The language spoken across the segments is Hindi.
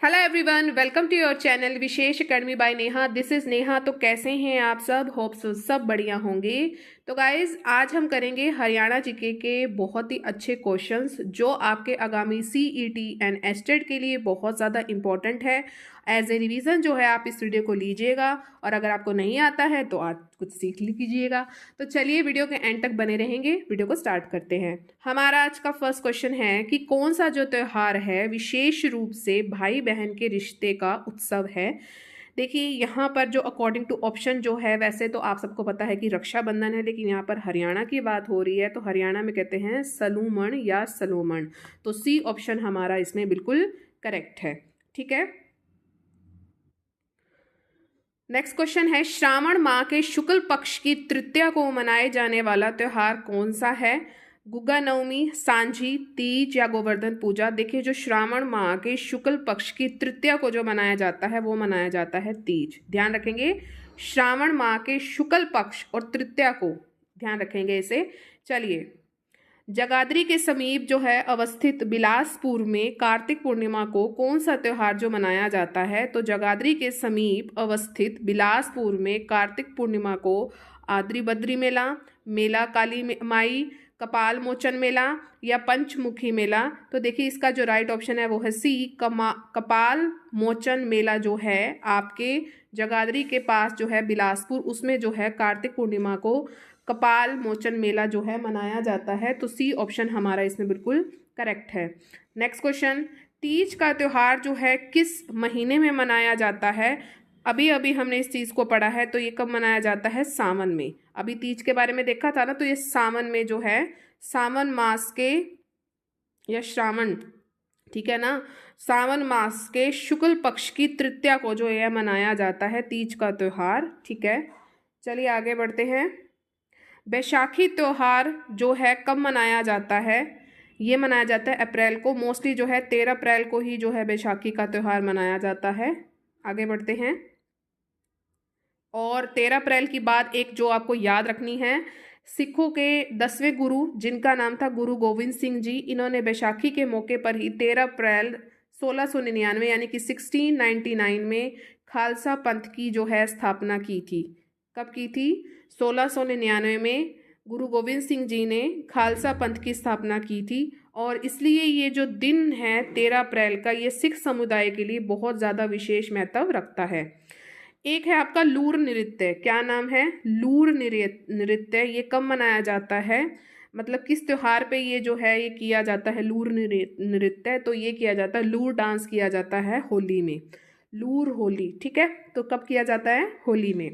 Hello everyone, welcome to your channel Vishesh Academy by Neha. This is Neha. तो कैसे हैं आप सब? होप सो सब बढ़िया होंगे। तो गाइज आज हम करेंगे हरियाणा जीके के बहुत ही अच्छे क्वेश्चंस जो आपके आगामी सीईटी एंड एस्टेट के लिए बहुत ज़्यादा इंपॉर्टेंट है। एज ए रिवीजन जो है आप इस वीडियो को लीजिएगा, और अगर आपको नहीं आता है तो आप कुछ सीख लीजिएगा। तो चलिए वीडियो के एंड तक बने रहेंगे। वीडियो को स्टार्ट करते हैं। हमारा आज का फर्स्ट क्वेश्चन है कि कौन सा जो त्यौहार है विशेष रूप से भाई बहन के रिश्ते का उत्सव है। देखिए यहाँ पर जो अकॉर्डिंग टू ऑप्शन जो है, वैसे तो आप सबको पता है कि रक्षाबंधन है, लेकिन यहाँ पर हरियाणा की बात हो रही है तो हरियाणा में कहते हैं सलूमण या सलोमण। तो सी ऑप्शन हमारा इसमें बिल्कुल करेक्ट है। ठीक है। नेक्स्ट क्वेश्चन है, श्रावण माह के शुक्ल पक्ष की तृतीया को मनाए जाने वाला त्योहार कौन सा है? गुग्गा नवमी, सांझी, तीज या गोवर्धन पूजा। देखिए जो श्रावण माह के शुक्ल पक्ष की तृतीया को जो मनाया जाता है वो मनाया जाता है तीज। ध्यान रखेंगे, श्रावण माह के शुक्ल पक्ष और तृतीया को ध्यान रखेंगे इसे। चलिए, जगाधरी के समीप जो है अवस्थित बिलासपुर में कार्तिक पूर्णिमा को कौन सा त्यौहार जो मनाया जाता है? तो जगाधरी के समीप अवस्थित बिलासपुर में कार्तिक पूर्णिमा को आद्री बद्री मेला, मेला काली माई, कपाल मोचन मेला या पंचमुखी मेला। तो देखिए इसका जो राइट ऑप्शन है वो है सी, कपाल मोचन मेला जो है आपके जगाधरी के पास जो है बिलासपुर, उसमें जो है कार्तिक पूर्णिमा को कपाल मोचन मेला जो है मनाया जाता है। तो सी ऑप्शन हमारा इसमें बिल्कुल करेक्ट है। नेक्स्ट क्वेश्चन, तीज का त्यौहार जो है किस महीने में मनाया जाता है? अभी अभी हमने इस चीज़ को पढ़ा है। तो ये कब मनाया जाता है? सावन में। अभी तीज के बारे में देखा था ना, तो ये सावन में जो है, सावन मास के या श्रावण, ठीक है ना, सावन मास के शुक्ल पक्ष की तृतीया को जो है मनाया जाता है तीज का त्यौहार। ठीक है, चलिए आगे बढ़ते हैं। बैसाखी त्यौहार जो है कब मनाया जाता है? ये मनाया जाता है अप्रैल को। मोस्टली जो है 13 अप्रैल को ही जो है बैसाखी का त्यौहार मनाया जाता है। आगे बढ़ते हैं। और 13 अप्रैल की बात एक जो आपको याद रखनी है, सिखों के 10वें गुरु जिनका नाम था गुरु गोविंद सिंह जी, इन्होंने बैसाखी के मौके पर ही 13 अप्रैल 1699 यानी कि 1699 में खालसा पंथ की जो है स्थापना की थी। कब की थी? 1699 में गुरु गोविंद सिंह जी ने खालसा पंथ की स्थापना की थी। और इसलिए ये जो दिन है 13 अप्रैल का, ये सिख समुदाय के लिए बहुत ज़्यादा विशेष महत्व रखता है। एक है आपका लूर नृत्य। क्या नाम है? लूर नृत्य। ये कब मनाया जाता है? मतलब किस त्योहार पे ये जो है ये किया जाता है लूर नृत्य? तो ये किया जाता है, लूर डांस किया जाता है होली में। लूर होली, ठीक है। तो कब किया जाता है? होली में।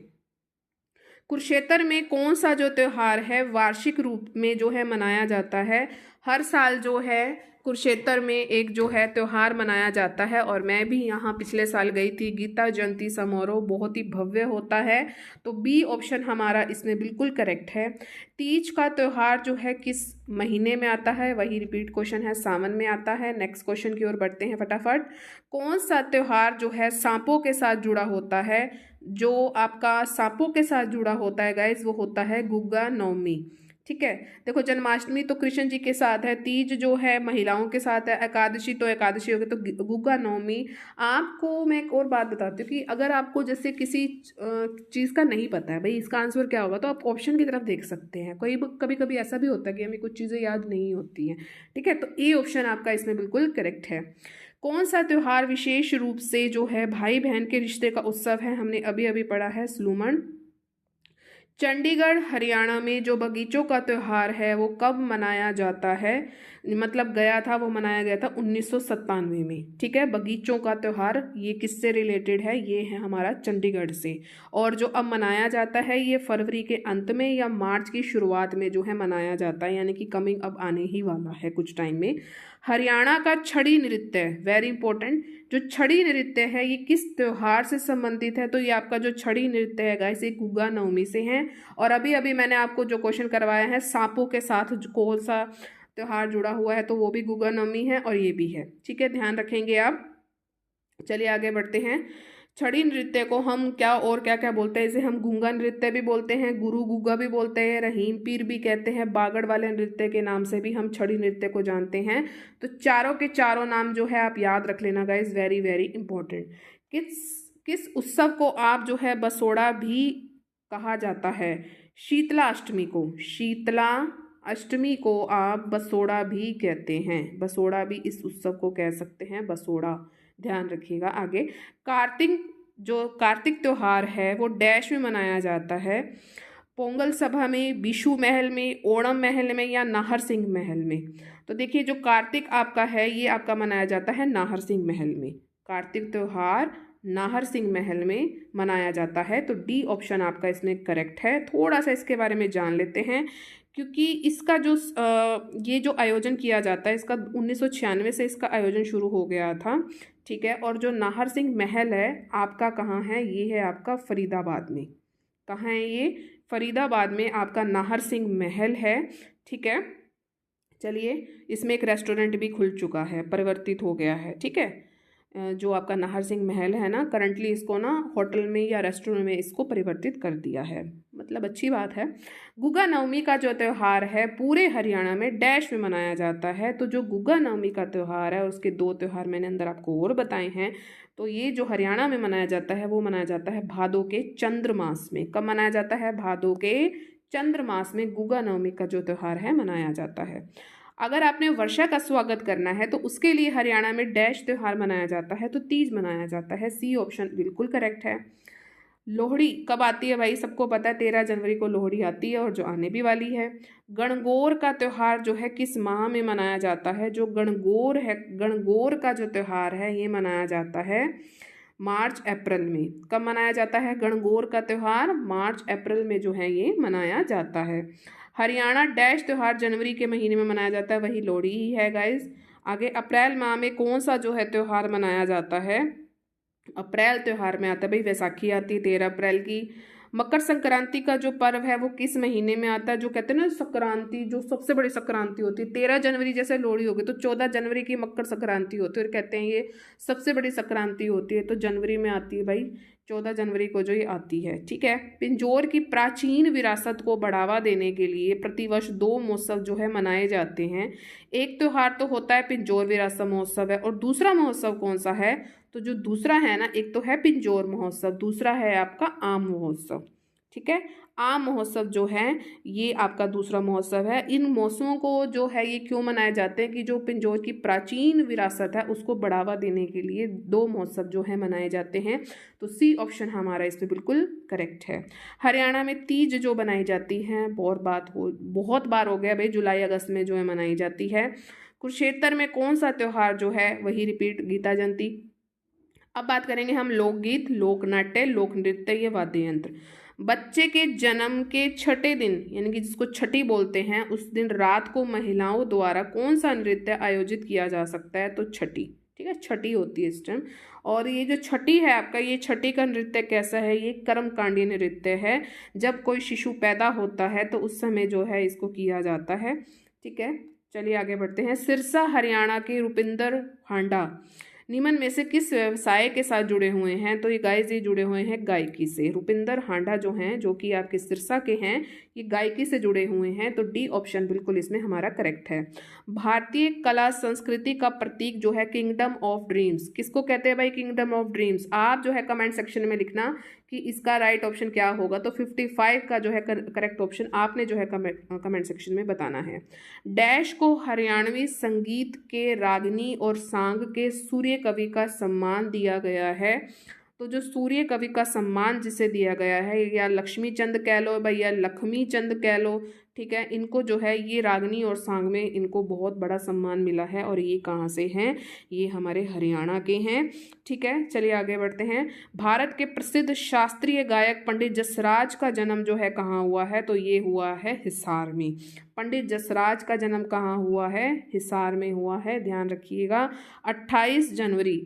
कुरुक्षेत्र में कौन सा जो त्यौहार है वार्षिक रूप में जो है मनाया जाता है? हर साल जो है कुरुक्षेत्र में एक जो है त्यौहार मनाया जाता है, और मैं भी यहाँ पिछले साल गई थी। गीता जयंती समारोह बहुत ही भव्य होता है। तो बी ऑप्शन हमारा इसमें बिल्कुल करेक्ट है। तीज का त्यौहार जो है किस महीने में आता है? वही रिपीट क्वेश्चन है, सावन में आता है। नेक्स्ट क्वेश्चन की ओर बढ़ते हैं फटाफट। कौन सा त्यौहार जो है सांपों के साथ जुड़ा होता है? जो आपका सांपों के साथ जुड़ा होता है गाइस, वो होता है गुग्गा नवमी। ठीक है। देखो जन्माष्टमी तो कृष्ण जी के साथ है, तीज जो है महिलाओं के साथ है, एकादशी तो एकादशी हो गई, तो गुग्गा नवमी। आपको मैं एक और बात बताती हूँ कि अगर आपको जैसे किसी चीज़ का नहीं पता है भाई इसका आंसर क्या होगा, तो आप ऑप्शन की तरफ देख सकते हैं। कोई कभी कभी ऐसा भी होता है कि हमें कुछ चीज़ें याद नहीं होती हैं। ठीक है, तो ए ऑप्शन आपका इसमें बिल्कुल करेक्ट है। कौन सा त्यौहार विशेष रूप से जो है भाई बहन के रिश्ते का उत्सव है? हमने अभी अभी पढ़ा है सलूमण। चंडीगढ़ हरियाणा में जो बगीचों का त्यौहार है वो कब मनाया जाता है? मतलब गया था, वो मनाया गया था 1997 में। ठीक है, बगीचों का त्यौहार ये किससे रिलेटेड है? ये है हमारा चंडीगढ़ से। और जो अब मनाया जाता है ये फरवरी के अंत में या मार्च की शुरुआत में जो है मनाया जाता है, यानी कि कमिंग अब आने ही वाला है कुछ टाइम में। हरियाणा का छड़ी नृत्य, वेरी इंपॉर्टेंट, जो छड़ी नृत्य है ये किस त्यौहार से संबंधित है? तो ये आपका जो छड़ी नृत्य है गाइस ये गुग्गा नवमी से है। और अभी अभी मैंने आपको जो क्वेश्चन करवाया है सांपों के साथ कौन सा त्यौहार जुड़ा हुआ है, तो वो भी गुग्गा नवमी है और ये भी है। ठीक है, ध्यान रखेंगे आप। चलिए आगे बढ़ते हैं। छड़ी नृत्य को हम क्या और क्या क्या बोलते हैं, इसे हम गूंगा नृत्य भी बोलते हैं, गुरु गुग्गा भी बोलते हैं, रहीम पीर भी कहते हैं, बागड़ वाले नृत्य के नाम से भी हम छड़ी नृत्य को जानते हैं। तो चारों के चारों नाम जो है आप याद रख लेना गाइस, वेरी वेरी इंपॉर्टेंट। किस किस उत्सव को आप जो है बसोड़ा भी कहा जाता है? शीतला अष्टमी को, शीतला अष्टमी को आप बसोड़ा भी कहते हैं, बसोड़ा भी इस उत्सव को कह सकते हैं, बसोड़ा। ध्यान रखिएगा। आगे कार्तिक त्योहार है वो डैश में मनाया जाता है? पोंगल सभा में, बिशु महल में, ओणम महल में या नाहर सिंह महल में? तो देखिए जो कार्तिक आपका है ये आपका मनाया जाता है नाहर सिंह महल में। कार्तिक त्योहार नाहर सिंह महल में मनाया जाता है। तो डी ऑप्शन आपका इसमें करेक्ट है। थोड़ा सा इसके बारे में जान लेते हैं, क्योंकि इसका जो ये जो आयोजन किया जाता है इसका 1996 से इसका आयोजन शुरू हो गया था, ठीक है। और जो नाहर सिंह महल है आपका कहाँ है? ये है आपका फरीदाबाद में। कहाँ है ये? फरीदाबाद में आपका नाहर सिंह महल है, ठीक है। चलिए, इसमें एक रेस्टोरेंट भी खुल चुका है, परिवर्तित हो गया है, ठीक है। जो आपका नाहर सिंह महल है ना, करंटली इसको ना होटल में या रेस्टोरेंट में इसको परिवर्तित कर दिया है, मतलब अच्छी बात है। गुग्गा नवमी का जो त्यौहार है पूरे हरियाणा में डैश में मनाया जाता है। तो जो गुग्गा नवमी का त्यौहार है उसके दो त्यौहार मैंने अंदर आपको और बताए हैं। तो ये जो हरियाणा में मनाया जाता है वो मनाया जाता है भादों के चंद्र मास में। कब मनाया जाता है? भादों के चंद्र मास में गुग्गा नवमी का जो त्यौहार है मनाया जाता है। अगर आपने वर्षा का स्वागत करना है तो उसके लिए हरियाणा में डैश त्यौहार मनाया जाता है, तो तीज मनाया जाता है। सी ऑप्शन बिल्कुल करेक्ट है। लोहड़ी कब आती है भाई? सबको पता है 13 जनवरी को लोहड़ी आती है और जो आने भी वाली है। गणगौर का त्यौहार जो है किस माह में मनाया जाता है? जो गणगौर है, गणगौर का जो त्यौहार है ये मनाया जाता है मार्च अप्रैल में। कब मनाया जाता है गणगौर का त्यौहार? मार्च अप्रैल में जो है ये मनाया जाता है। हरियाणा डैश त्यौहार जनवरी के महीने में मनाया जाता है, वही लोहड़ी ही है गाइस। आगे अप्रैल माह में कौन सा जो है त्यौहार मनाया जाता है? अप्रैल त्यौहार में आता है भाई वैसाखी आती है 13 अप्रैल की। मकर संक्रांति का जो पर्व है वो किस महीने में आता है? जो कहते हैं ना संक्रांति, जो सबसे बड़ी संक्रांति होती है 13 जनवरी जैसे लोहड़ी होगी तो 14 जनवरी की मकर संक्रांति होती है और कहते हैं ये सबसे बड़ी संक्रांति होती है, तो जनवरी में आती है भाई, 14 जनवरी को जो ये आती है, ठीक है। पिंजौर की प्राचीन विरासत को बढ़ावा देने के लिए प्रतिवर्ष 2 महोत्सव जो है मनाए जाते हैं। एक त्यौहार तो होता है पिंजौर विरासत महोत्सव है, और दूसरा महोत्सव कौन सा है? तो जो दूसरा है ना, एक तो है पिंजौर महोत्सव, दूसरा है आपका आम महोत्सव, ठीक है। आम महोत्सव जो है ये आपका दूसरा महोत्सव है। इन महोत्सवों को जो है ये क्यों मनाए जाते हैं कि जो पिंजौर की प्राचीन विरासत है उसको बढ़ावा देने के लिए 2 महोत्सव जो है मनाए जाते हैं। तो सी ऑप्शन हमारा इस पर बिल्कुल करेक्ट है। हरियाणा में तीज जो बनाई जाती है बहुत बार हो गया भाई, जुलाई अगस्त में जो है मनाई जाती है। कुरुक्षेत्र में कौन सा त्यौहार जो है वही रिपीट? गीता जयंती। अब बात करेंगे हम लोकगीत, लोक नाट्य, लोक नृत्य या वाद्य यंत्र। बच्चे के जन्म के छठे दिन यानी कि जिसको छठी बोलते हैं उस दिन रात को महिलाओं द्वारा कौन सा नृत्य आयोजित किया जा सकता है? तो छठी, ठीक है, छठी होती है इस टाइम। और ये जो छठी है आपका, ये छठी का नृत्य कैसा है? ये कर्मकांडी नृत्य है। जब कोई शिशु पैदा होता है तो उस समय जो है इसको किया जाता है, ठीक है। चलिए आगे बढ़ते हैं। सिरसा हरियाणा के रुपिंदर हांडा निम्न में से किस व्यवसाय के साथ जुड़े हुए हैं? तो ये गाइस ये जुड़े हुए हैं गायकी से। रुपिंदर हांडा जो हैं, जो कि आपके सिरसा के हैं, ये गायकी से जुड़े हुए हैं। तो डी ऑप्शन बिल्कुल इसमें हमारा करेक्ट है। भारतीय कला संस्कृति का प्रतीक जो है किंगडम ऑफ ड्रीम्स, किसको कहते हैं भाई? Kingdom of dreams. आप जो है कमेंट सेक्शन में लिखना कि इसका राइट ऑप्शन क्या होगा। तो 55 का जो है करेक्ट ऑप्शन आपने जो है कमेंट सेक्शन में बताना है। डैश को हरियाणवी संगीत के रागिनी और सांग के सूर्य कवि का सम्मान दिया गया है। तो जो सूर्य कवि का सम्मान जिसे दिया गया है, या लक्ष्मी चंद कह लो भाई या लक्ष्मी चंद कह लो, ठीक है, इनको जो है ये रागनी और सांग में इनको बहुत बड़ा सम्मान मिला है। और ये कहाँ से हैं? ये हमारे हरियाणा के हैं, ठीक है। चलिए आगे बढ़ते हैं। भारत के प्रसिद्ध शास्त्रीय गायक पंडित जसराज का जन्म जो है कहाँ हुआ है? तो ये हुआ है हिसार में। पंडित जसराज का जन्म कहाँ हुआ है? हिसार में हुआ है, ध्यान रखिएगा। 28 जनवरी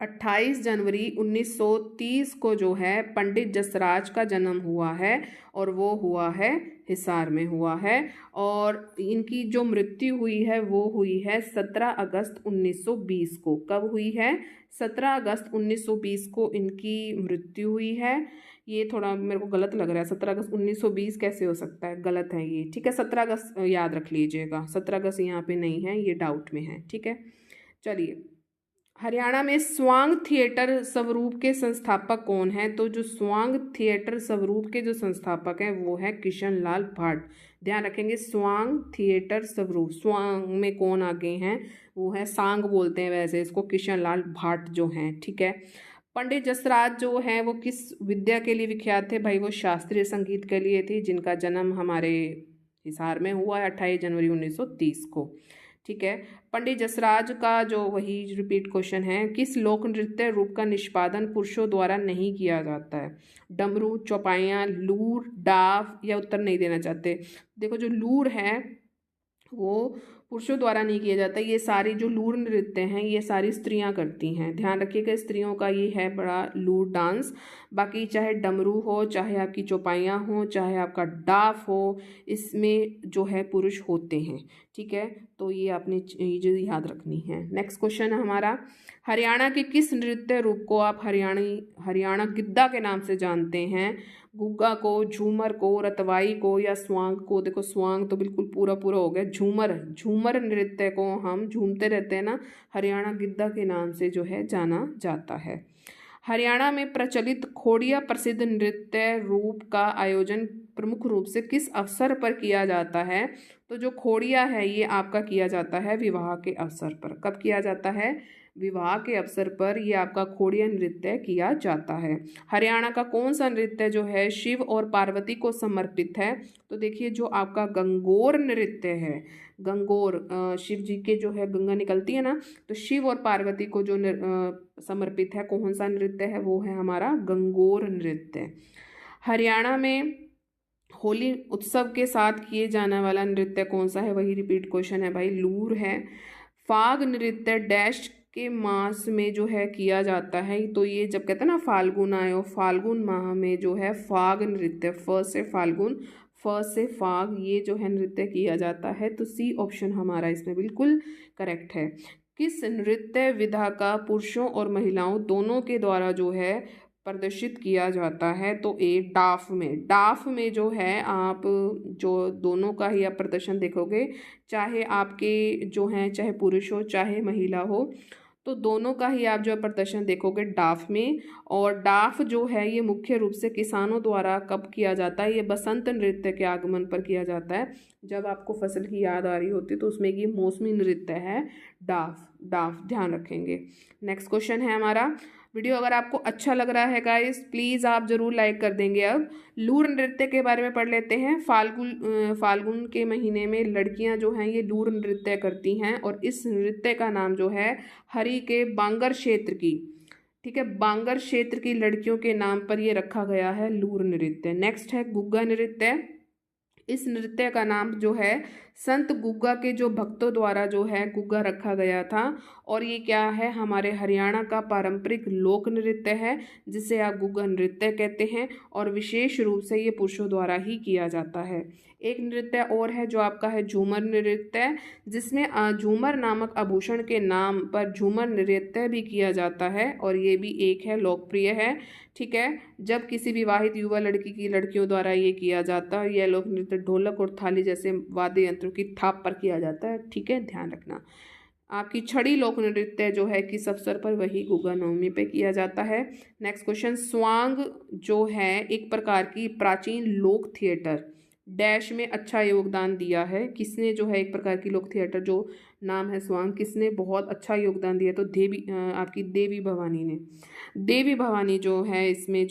28 जनवरी 1930 को जो है पंडित जसराज का जन्म हुआ है और वो हुआ है हिसार में हुआ है। और इनकी जो मृत्यु हुई है वो हुई है 17 अगस्त 1920 को। कब हुई है? 17 अगस्त 1920 को इनकी मृत्यु हुई है। ये थोड़ा मेरे को गलत लग रहा है, 17 अगस्त 1920 कैसे हो सकता है? गलत है ये, ठीक है। 17 अगस्त याद रख लीजिएगा, 17 अगस्त यहाँ पे नहीं है, ये डाउट में है, ठीक है। चलिए, हरियाणा में स्वांग थिएटर स्वरूप के संस्थापक कौन है? तो जो स्वांग थिएटर स्वरूप के जो संस्थापक हैं वो है किशन लाल भाट। ध्यान रखेंगे, स्वांग थिएटर स्वरूप, स्वांग में कौन आगे हैं? वो है, सांग बोलते हैं वैसे इसको, किशन लाल भाट जो हैं, ठीक है। पंडित जसराज जो हैं वो किस विद्या के लिए विख्यात थे? भाई वो शास्त्रीय संगीत के लिए थी, जिनका जन्म हमारे हिसार में हुआ है 28 जनवरी 1930 को, ठीक है। पंडित जसराज का जो वही रिपीट क्वेश्चन है, किस लोक नृत्य रूप का निष्पादन पुरुषों द्वारा नहीं किया जाता है? डमरू, चौपाइयाँ, लूर, डाफ, या उत्तर नहीं देना चाहते? देखो, जो लूर है वो पुरुषों द्वारा नहीं किया जाता। ये सारी जो लूर नृत्य हैं ये सारी स्त्रियां करती हैं, ध्यान रखिएगा, स्त्रियों का ये है बड़ा लूर डांस। बाकी चाहे डमरू हो, चाहे आपकी चौपाइयाँ हो, चाहे आपका डाफ हो, इसमें जो है पुरुष होते हैं, ठीक है। तो ये आपने चीज़ याद रखनी है। नेक्स्ट क्वेश्चन है हमारा, हरियाणा के किस नृत्य रूप को आप हरियाणा गिद्दा के नाम से जानते हैं? गुग्गा को, झूमर को, रतवाई को, या स्वांग को? देखो, स्वांग तो बिल्कुल पूरा पूरा हो गया। झूमर नृत्य को हम झूमते रहते हैं ना, हरियाणा गिद्दा के नाम से जो है जाना जाता है। हरियाणा में प्रचलित खोड़िया प्रसिद्ध नृत्य रूप का आयोजन प्रमुख रूप से किस अवसर पर किया जाता है? तो जो खोड़िया है ये आपका किया जाता है विवाह के अवसर पर। कब किया जाता है? विवाह के अवसर पर ये आपका खोड़िया नृत्य किया जाता है। हरियाणा का कौन सा नृत्य जो है शिव और पार्वती को समर्पित है? तो देखिए, जो आपका गंगोर नृत्य है, गंगोर, शिव जी के जो है गंगा निकलती है ना, तो शिव और पार्वती को जो समर्पित है, कौन सा नृत्य है? वो है हमारा गंगोर नृत्य। हरियाणा में होली उत्सव के साथ किए जाने वाला नृत्य कौन सा है? वही रिपीट क्वेश्चन है भाई, लूर है। फाग नृत्य डैश के मास में जो है किया जाता है? तो ये जब कहते हैं ना फाल्गुन आयो, फाल्गुन माह में जो है फाग नृत्य, फ से फाल्गुन, फ से फाग, ये जो है नृत्य किया जाता है। तो सी ऑप्शन हमारा इसमें बिल्कुल करेक्ट है। किस नृत्य विधा का पुरुषों और महिलाओं दोनों के द्वारा जो है प्रदर्शित किया जाता है? तो ए डाफ में जो है आप जो दोनों का ही आप प्रदर्शन देखोगे, चाहे आपके जो हैं चाहे पुरुष हो चाहे महिला हो, तो दोनों का ही आप जो है प्रदर्शन देखोगे डाफ में। और डाफ जो है ये मुख्य रूप से किसानों द्वारा कब किया जाता है? ये बसंत नृत्य के आगमन पर किया जाता है। जब आपको फसल की याद आ रही होती है तो उसमें ये मौसमी नृत्य है डाफ, ध्यान रखेंगे। नेक्स्ट क्वेश्चन है हमारा, वीडियो अगर आपको अच्छा लग रहा है गाइस प्लीज़ आप ज़रूर लाइक कर देंगे। अब लूर नृत्य के बारे में पढ़ लेते हैं। फाल्गुन के महीने में लड़कियां जो हैं ये लूर नृत्य करती हैं, और इस नृत्य का नाम जो है हरी के बांगर क्षेत्र की, ठीक है, बांगर क्षेत्र की लड़कियों के नाम पर ये रखा गया है लूर नृत्य। नेक्स्ट है गुग्गा नृत्य। इस नृत्य का नाम जो है संत गुग्गा के जो भक्तों द्वारा जो है गुग्गा रखा गया था, और ये क्या है? हमारे हरियाणा का पारंपरिक लोक नृत्य है जिसे आप गुग्गा नृत्य कहते हैं, और विशेष रूप से ये पुरुषों द्वारा ही किया जाता है। एक नृत्य और है जो आपका है झूमर नृत्य, जिसमें झूमर नामक आभूषण के नाम पर झूमर नृत्य भी किया जाता है, और ये भी एक है लोकप्रिय है, ठीक है। जब किसी विवाहित युवा लड़की की लड़कियों द्वारा ये किया जाता है, यह लोक नृत्य ढोलक और थाली जैसे वाद्य यंत्रों की थाप पर किया जाता है, ठीक है, ध्यान रखना। आपकी छड़ी लोक नृत्य जो है किस अवसर पर? वही गुग्गा नवमी पे किया जाता है। नेक्स्ट क्वेश्चन, स्वांग जो है एक प्रकार की प्राचीन लोक थिएटर डैश में अच्छा योगदान दिया है? किसने जो है एक प्रकार की लोक थिएटर जो नाम है स्वांग, किसने बहुत अच्छा योगदान दिया? तो आपकी देवी भवानी ने। देवी भवानी जो है इसमें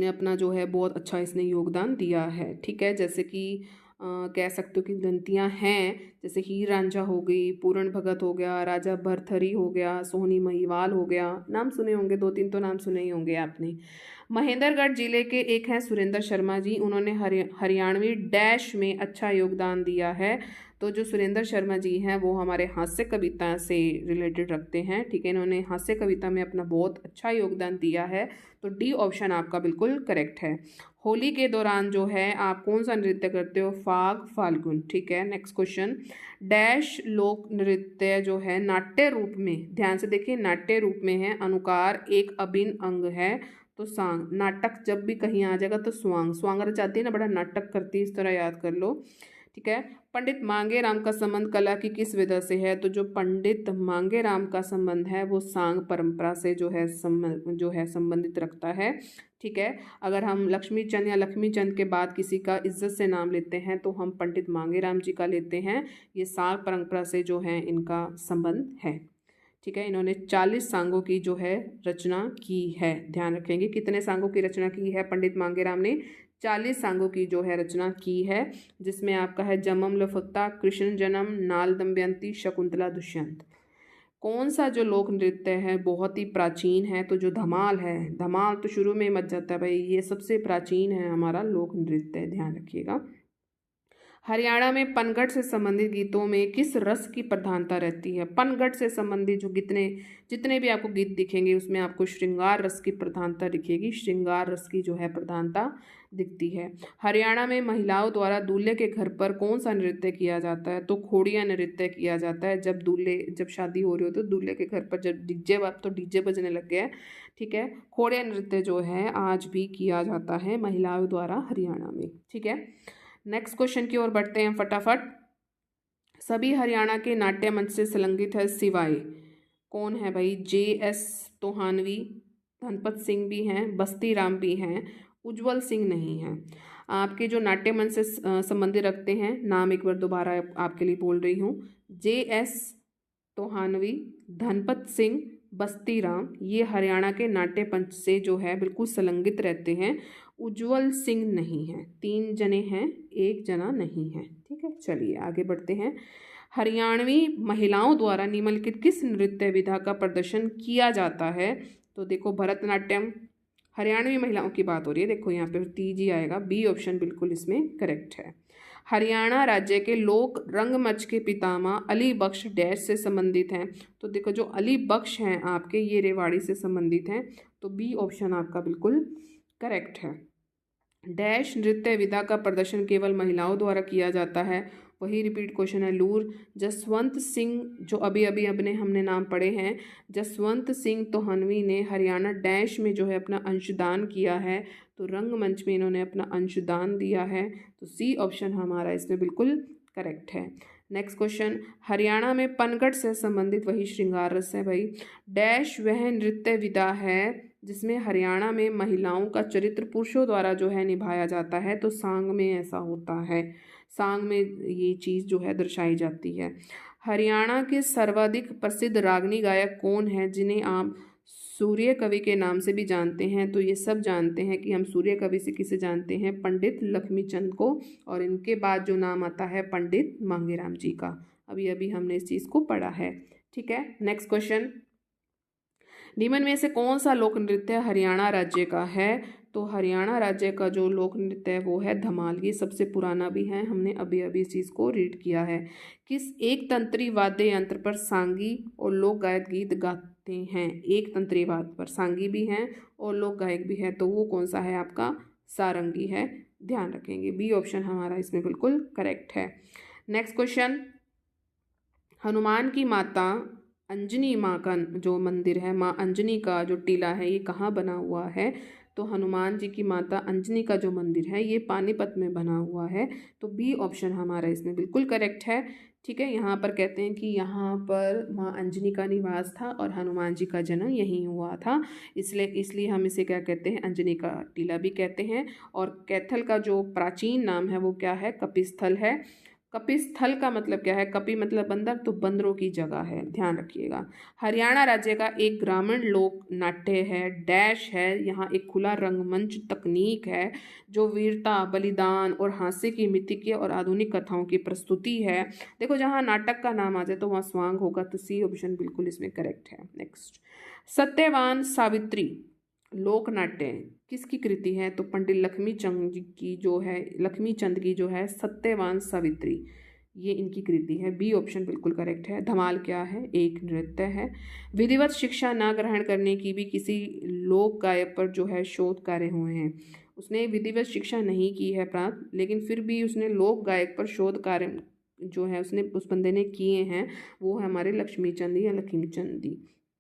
अपना जो है बहुत अच्छा इसने योगदान दिया है, ठीक है। जैसे कि कह सकते हो कि दंतियाँ हैं, जैसे हीर रांझा हो गई, पूरण भगत हो गया, राजा भरथरी हो गया, सोहनी महिवाल हो गया, नाम सुने होंगे, 2-3 तो नाम सुने ही होंगे आपने। महेंद्रगढ़ जिले के एक हैं सुरेंद्र शर्मा जी, उन्होंने हरियाणवी डैश में अच्छा योगदान दिया है। तो जो सुरेंद्र शर्मा जी हैं वो हमारे हास्य कविता से रिलेटेड रखते हैं, ठीक है। इन्होंने हास्य कविता में अपना बहुत अच्छा योगदान दिया है, तो डी ऑप्शन आपका बिल्कुल करेक्ट है। होली के दौरान जो है आप कौन सा नृत्य करते हो? फाग फाल्गुन, ठीक है। नेक्स्ट क्वेश्चन, डैश लोक नृत्य जो है नाट्य रूप में, ध्यान से देखिए, नाट्य रूप में है, अनुकार एक अभिन्न अंग है, तो सांग। नाटक जब भी कहीं आ जाएगा तो स्वांग, स्वांग रचाती है ना, बड़ा नाटक करती है, इस तरह याद कर लो, ठीक है। पंडित मांगेराम का संबंध कला की किस विधा से है? तो जो पंडित मांगेराम का संबंध है वो सांग परंपरा से जो है संबंधित रखता है, ठीक है। अगर हम लक्ष्मी चंद या लक्ष्मी चंद के बाद किसी का इज्जत से नाम लेते हैं तो हम पंडित मांगेराम जी का लेते हैं। ये सांग परंपरा से जो है इनका संबंध है, ठीक है। इन्होंने 40 सांगों की जो है रचना की है। ध्यान रखेंगे, कितने सांगों की रचना की है पंडित मांगेराम ने? 40 सांगों की जो है रचना की है, जिसमें आपका है जमम लफुत्ता, कृष्ण जन्म, नाल दमयंती, शकुंतला, दुष्यंत। कौन सा जो लोक नृत्य है बहुत ही प्राचीन है? तो जो धमाल है, धमाल तो शुरू में मच जाता है भाई, ये सबसे प्राचीन है हमारा लोक नृत्य, ध्यान रखिएगा। हरियाणा में पनघट से संबंधित गीतों में किस रस की प्रधानता रहती है? पनघट से संबंधित जो जितने भी आपको गीत दिखेंगे उसमें आपको श्रृंगार रस की प्रधानता दिखेगी, श्रृंगार रस की जो है प्रधानता दिखती है। हरियाणा में महिलाओं द्वारा दूल्हे के घर पर कौन सा नृत्य किया जाता है? तो खोड़िया नृत्य किया जाता है। जब शादी हो रही हो तो दूल्हे के घर पर जब डीजे बजने लग गया, ठीक है। खोड़िया नृत्य जो है आज भी किया जाता है महिलाओं द्वारा हरियाणा में, ठीक है। नेक्स्ट क्वेश्चन की ओर बढ़ते हैं फटाफट। सभी हरियाणा के नाट्य मंच से संलग्नित है सिवाय, कौन है भाई? JS तोहानवी, धनपत सिंह भी हैं, बस्ती राम भी हैं, उज्जवल सिंह नहीं हैं। आपके जो नाट्य मंच से संबंधित रखते हैं, नाम एक बार दोबारा आपके लिए बोल रही हूँ, JS तोहानवी, धनपत सिंह, बस्ती राम, ये हरियाणा के नाट्य पंच से जो है बिल्कुल संलग्नित रहते हैं। उज्जवल सिंह नहीं है, 3 जने हैं, 1 जना नहीं है, ठीक है। चलिए आगे बढ़ते हैं। हरियाणवी महिलाओं द्वारा निम्नलिखित किस नृत्य विधा का प्रदर्शन किया जाता है? तो देखो भरतनाट्यम, हरियाणवी महिलाओं की बात हो रही है, देखो यहाँ पे तीजी आएगा, बी ऑप्शन बिल्कुल इसमें करेक्ट है। हरियाणा राज्य के लोक रंगमंच के पितामह अली बख्श डैश से संबंधित हैं? तो देखो जो अली बख्श हैं आपके, ये रेवाड़ी से संबंधित हैं, तो बी ऑप्शन आपका बिल्कुल करेक्ट है। डैश नृत्य विधा का प्रदर्शन केवल महिलाओं द्वारा किया जाता है? वही रिपीट क्वेश्चन है, लूर। जसवंत सिंह, जो अभी अभी हमने नाम पढ़े हैं, जसवंत सिंह तोहनवी ने हरियाणा डैश में जो है अपना अंशदान किया है, तो रंगमंच में इन्होंने अपना अंशदान दिया है, तो सी ऑप्शन हमारा इसमें बिल्कुल करेक्ट है। नेक्स्ट क्वेश्चन, हरियाणा में पनघट से संबंधित वही श्रृंगार रस है भाई। डैश वह नृत्य विधा है जिसमें हरियाणा में महिलाओं का चरित्र पुरुषों द्वारा जो है निभाया जाता है? तो सांग में ऐसा होता है, सांग में ये चीज़ जो है दर्शाई जाती है। हरियाणा के सर्वाधिक प्रसिद्ध रागनी गायक कौन है, जिन्हें आप सूर्य कवि के नाम से भी जानते हैं? तो ये सब जानते हैं कि हम सूर्य कवि से किसे जानते हैं, पंडित लक्ष्मीचंद को, और इनके बाद जो नाम आता है पंडित मांगेराम जी का। अभी अभी हमने इस चीज़ को पढ़ा है, ठीक है। नेक्स्ट क्वेश्चन, निम्न में से कौन सा लोक नृत्य हरियाणा राज्य का है? तो हरियाणा राज्य का जो लोक नृत्य है वो है धमाल, ये सबसे पुराना भी है, हमने अभी अभी इस चीज़ को रीड किया है। किस एक तंत्री वाद्य यंत्र पर सांगी और लोक गायक गीत गाते हैं? एक तंत्री वाद्य पर सांगी भी हैं और लोक गायक भी है, तो वो कौन सा है आपका? सारंगी है, ध्यान रखेंगे, बी ऑप्शन हमारा इसमें बिल्कुल करेक्ट है। नेक्स्ट क्वेश्चन, हनुमान की माता अंजनी माँ का जो मंदिर है, माँ अंजनी का जो टीला है, ये कहाँ बना हुआ है? तो हनुमान जी की माता अंजनी का जो मंदिर है ये पानीपत में बना हुआ है, तो बी ऑप्शन हमारा इसमें बिल्कुल करेक्ट है, ठीक है। यहाँ पर कहते हैं कि यहाँ पर माँ अंजनी का निवास था और हनुमान जी का जन्म यहीं हुआ था, इसलिए हम इसे क्या कहते हैं? अंजनी का टीला भी कहते हैं। और कैथल का जो प्राचीन नाम है वो क्या है? कपिस्थल है। कपिस्थल का मतलब क्या है? कपि मतलब बंदर, तो बंदरों की जगह है, ध्यान रखिएगा। हरियाणा राज्य का एक ग्रामीण लोक नाट्य है, डैश है, यहाँ एक खुला रंगमंच तकनीक है जो वीरता, बलिदान और हास्य की मिथिकीय और आधुनिक कथाओं की प्रस्तुति है। देखो जहाँ नाटक का नाम आ जाए तो वहाँ स्वांग होगा, तो सी ऑप्शन बिल्कुल इसमें करेक्ट है। नेक्स्ट, सत्यवान सावित्री लोक नाट्य किसकी कृति है? तो पंडित लक्ष्मीचंद की जो है सत्यवान सावित्री, ये इनकी कृति है। बी ऑप्शन बिल्कुल करेक्ट है। धमाल क्या है? एक नृत्य है। विधिवत शिक्षा न ग्रहण करने की भी किसी लोक गायक पर जो है शोध कार्य हुए हैं। उसने विधिवत शिक्षा नहीं की है प्राप्त, लेकिन फिर भी उसने लोक गायक पर शोध कार्य जो है उसने उस बंदे ने किए हैं, वो है हमारे लक्ष्मीचंद या लक्ष्मीचंद जी।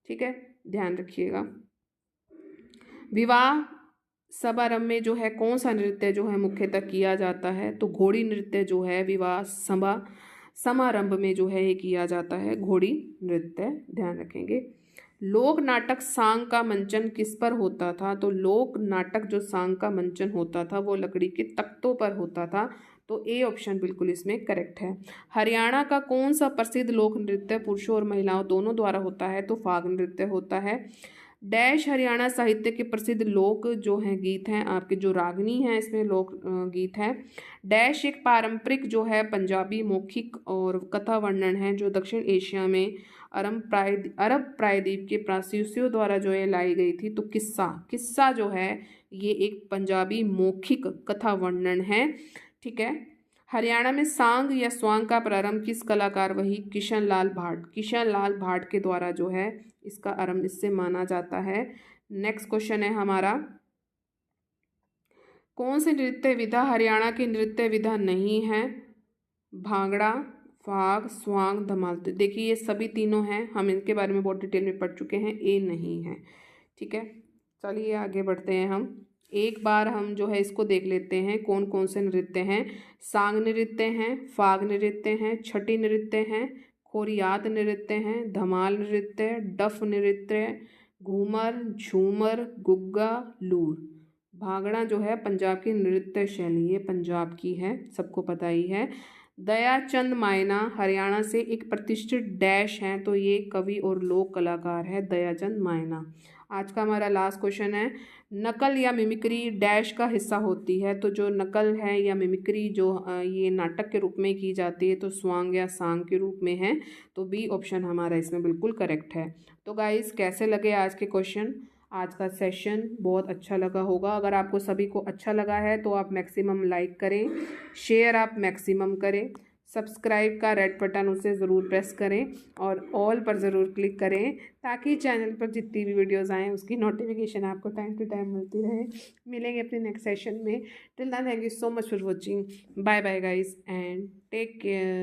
ठीक है, ध्यान रखिएगा। विवाह समारंभ में जो है कौन सा नृत्य जो है मुख्यतः किया जाता है? तो घोड़ी नृत्य जो है विवाह समारंभ में जो है ये किया जाता है, घोड़ी नृत्य, ध्यान रखेंगे। लोक नाटक सांग का मंचन किस पर होता था? तो लोक नाटक जो सांग का मंचन होता था वो लकड़ी के तख्तों पर होता था। तो ए ऑप्शन बिल्कुल इसमें करेक्ट है। हरियाणा का कौन सा प्रसिद्ध लोक नृत्य पुरुषों और महिलाओं दोनों द्वारा होता है? तो फाग नृत्य होता है। डैश हरियाणा साहित्य के प्रसिद्ध लोक जो हैं गीत हैं, आपके जो रागनी हैं इसमें लोक गीत है। डैश एक पारंपरिक जो है पंजाबी मौखिक और कथा वर्णन है जो दक्षिण एशिया में अरब प्रायद्वीप के प्रायद्वीपियों द्वारा जो है लाई गई थी। तो किस्सा जो है ये एक पंजाबी मौखिक कथा वर्णन है। ठीक है। हरियाणा में सांग या स्वांग का प्रारंभ किस कलाकार वही किशन लाल भाट के द्वारा जो है इसका आरंभ इससे माना जाता है। नेक्स्ट क्वेश्चन है हमारा, कौन सी नृत्य विधा हरियाणा की नृत्य विधा नहीं है? भांगड़ा, फाग, स्वांग, धमाल। तो देखिए ये सभी तीनों हैं, हम इनके बारे में बहुत डिटेल में पढ़ चुके हैं, ए नहीं है। ठीक है, चलिए आगे बढ़ते हैं। हम एक बार हम जो है इसको देख लेते हैं कौन कौन से नृत्य हैं। सांग नृत्य हैं, फाग नृत्य हैं, छठी नृत्य हैं, खोरियात नृत्य हैं, धमाल नृत्य, डफ नृत्य, घूमर, झूमर, गुग्गा, लूर। भांगड़ा जो है पंजाब की नृत्य शैली, ये पंजाब की है, सबको पता ही है। दयाचंद मायना हरियाणा से एक प्रतिष्ठित डैश हैं, तो ये कवि और लोक कलाकार है दयाचंद मायना। आज का हमारा लास्ट क्वेश्चन है, नकल या मिमिक्री डैश का हिस्सा होती है? तो जो नकल है या मिमिक्री जो ये नाटक के रूप में की जाती है तो स्वांग या सांग के रूप में है। तो बी ऑप्शन हमारा इसमें बिल्कुल करेक्ट है। तो गाइस कैसे लगे आज के क्वेश्चन? आज का सेशन बहुत अच्छा लगा होगा। अगर आपको सभी को अच्छा लगा है तो आप मैक्सिमम लाइक करें, शेयर आप मैक्सिमम करें, सब्सक्राइब का रेड बटन उसे ज़रूर प्रेस करें और ऑल पर ज़रूर क्लिक करें ताकि चैनल पर जितनी भी वीडियोस आएँ उसकी नोटिफिकेशन आपको टाइम टू टाइम मिलती रहे। मिलेंगे अपने नेक्स्ट सेशन में। Till then thank you so much for watching. Bye bye guys and take care.